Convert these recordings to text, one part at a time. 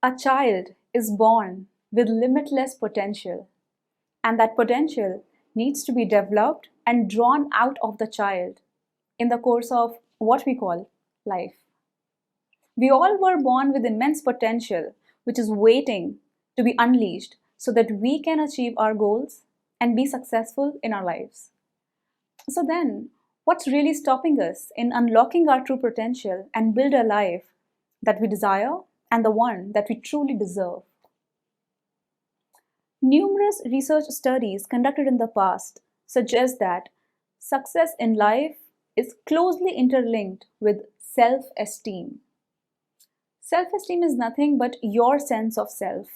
A child is born with limitless potential, and that potential needs to be developed and drawn out of the child in the course of what we call life. We all were born with immense potential, which is waiting to be unleashed so that we can achieve our goals and be successful in our lives. So, then, what's really stopping us in unlocking our true potential and build a life that we desire and the one that we truly deserve? Numerous research studies conducted in the past suggest that success in life is closely interlinked with self esteem. Self esteem is nothing but your sense of self.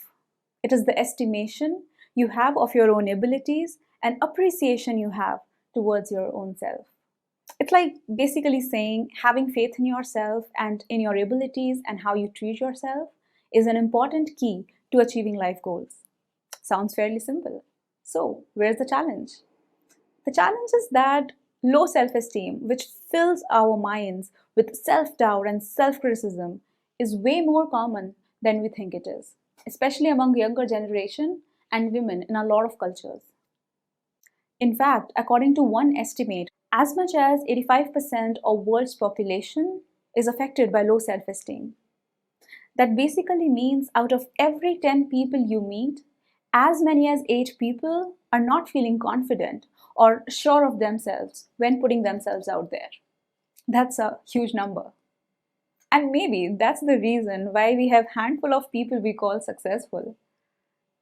It is the estimation you have of your own abilities and appreciation you have towards your own self. It's like basically saying having faith in yourself and in your abilities and how you treat yourself is an important key to achieving life goals. Sounds fairly simple. So, where's the challenge? The challenge is that low self esteem, which fills our minds with self doubt and self criticism, is way more common than we think it is, especially among younger generation and women in a lot of cultures. In fact, according to one estimate, as much as 85% of world's population is affected by low self-esteem. That basically means out of every 10 people you meet, as many as 8 people are not feeling confident or sure of themselves when putting themselves out there. That's a huge number. And maybe that's the reason why we have handful of people we call successful.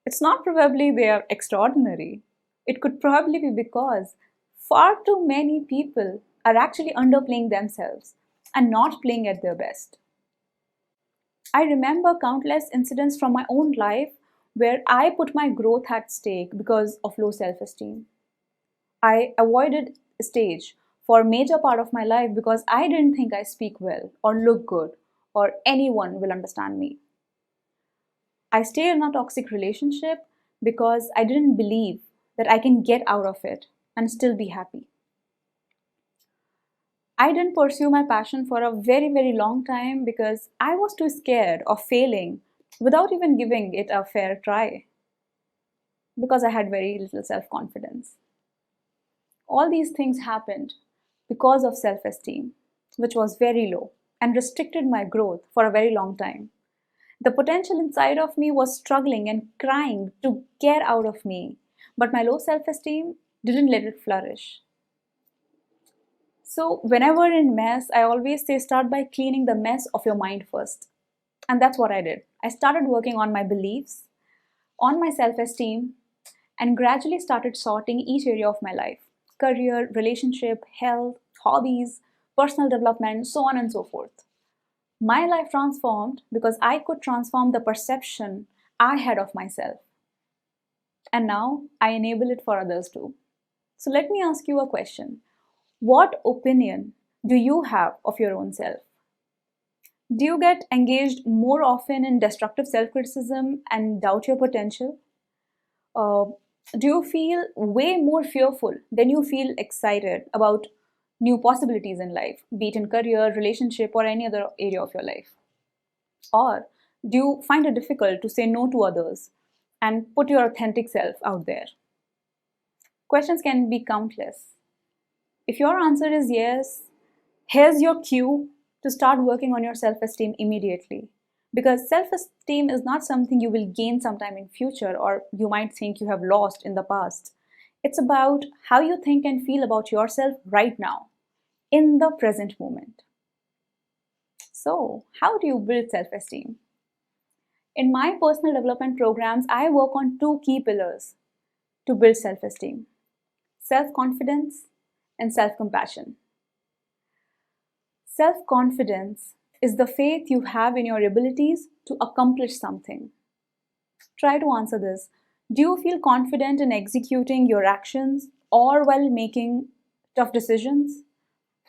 It's not probably they are extraordinary. It could probably be because far too many people are actually underplaying themselves and not playing at their best. I remember countless incidents from my own life where I put my growth at stake because of low self esteem. I avoided stage for a major part of my life because I didn't think I speak well or look good or anyone will understand me. I stayed in a toxic relationship because I didn't believe that I can get out of it and still be happy. I didn't pursue my passion for a very, very long time because I was too scared of failing without even giving it a fair try because I had very little self confidence. All these things happened because of self esteem, which was very low and restricted my growth for a very long time. The potential inside of me was struggling and crying to get out of me, but my low self esteem didn't let it flourish. So, whenever in mess, I always say start by cleaning the mess of your mind first. And that's what I did. I started working on my beliefs, on my self esteem, and gradually started sorting each area of my life: career, relationship, health, hobbies, personal development, so on and so forth. My life transformed because I could transform the perception I had of myself. And now I enable it for others too. So let me ask you a question. What opinion do you have of your own self? Do you get engaged more often in destructive self criticism and doubt your potential? Uh, do you feel way more fearful than you feel excited about new possibilities in life, be it in career, relationship, or any other area of your life? Or do you find it difficult to say no to others and put your authentic self out there? Questions can be countless. If your answer is yes, here's your cue to start working on your self-esteem immediately. Because self-esteem is not something you will gain sometime in future or you might think you have lost in the past. It's about how you think and feel about yourself right now, in the present moment. So, how do you build self-esteem? In my personal development programs, I work on two key pillars to build self-esteem: self-confidence and self-compassion. Self confidence is the faith you have in your abilities to accomplish something. Try to answer this. Do you feel confident in executing your actions or while making tough decisions?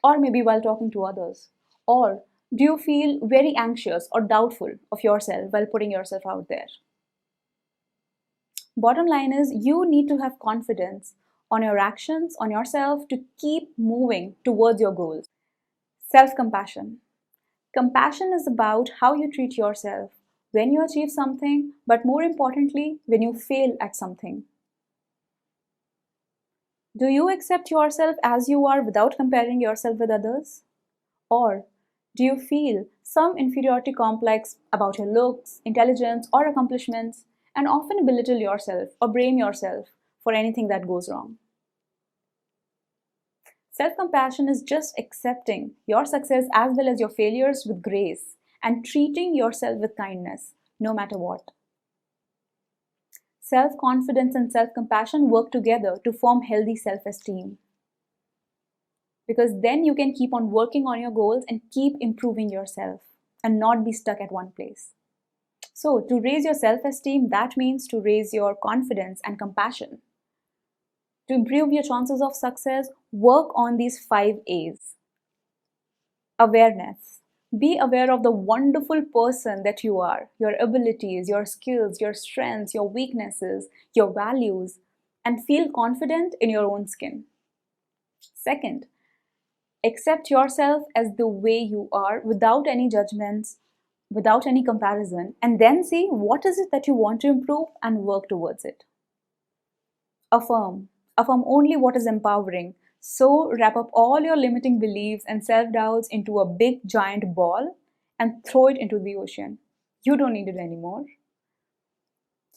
Or maybe while talking to others? Or do you feel very anxious or doubtful of yourself while putting yourself out there? Bottom line is, you need to have confidence on your actions, on yourself to keep moving towards your goals. Self compassion. Compassion is about how you treat yourself when you achieve something, but more importantly, when you fail at something. Do you accept yourself as you are without comparing yourself with others? Or do you feel some inferiority complex about your looks, intelligence, or accomplishments, and often belittle yourself or blame yourself for anything that goes wrong? Self compassion is just accepting your success as well as your failures with grace and treating yourself with kindness, no matter what. Self confidence and self compassion work together to form healthy self esteem. Because then you can keep on working on your goals and keep improving yourself and not be stuck at one place. So, to raise your self esteem, that means to raise your confidence and compassion. To improve your chances of success, work on these 5 A's. Awareness. Be aware of the wonderful person that you are, your abilities, your skills, your strengths, your weaknesses, your values, and feel confident in your own skin. Second, accept yourself as the way you are without any judgments, without any comparison, and then see what is it that you want to improve and work towards it. Affirm. Affirm only what is empowering. So wrap up all your limiting beliefs and self doubts into a big giant ball and throw it into the ocean. You don't need it anymore.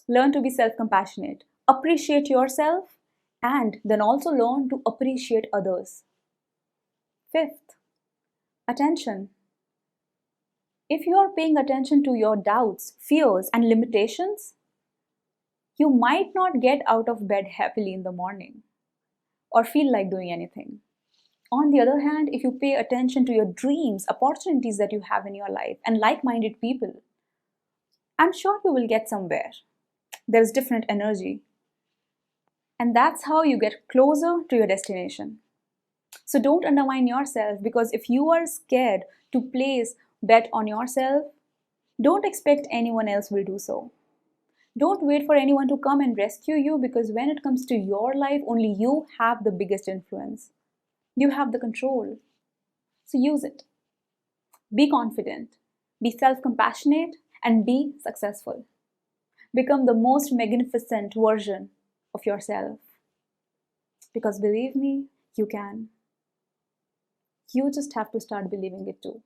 Learn to be self compassionate. Appreciate yourself and then also learn to appreciate others. Fifth, attention. If you are paying attention to your doubts, fears, and limitations, you might not get out of bed happily in the morning or feel like doing anything. On the other hand, if you pay attention to your dreams, opportunities that you have in your life, and like minded people, I'm sure you will get somewhere. There's different energy. And that's how you get closer to your destination. So don't undermine yourself, because if you are scared to place bet on yourself, don't expect anyone else will do so. Don't wait for anyone to come and rescue you, because when it comes to your life, only you have the biggest influence. You have the control. So use it. Be confident, be self compassionate, and be successful. Become the most magnificent version of yourself. Because believe me, you can. You just have to start believing it too.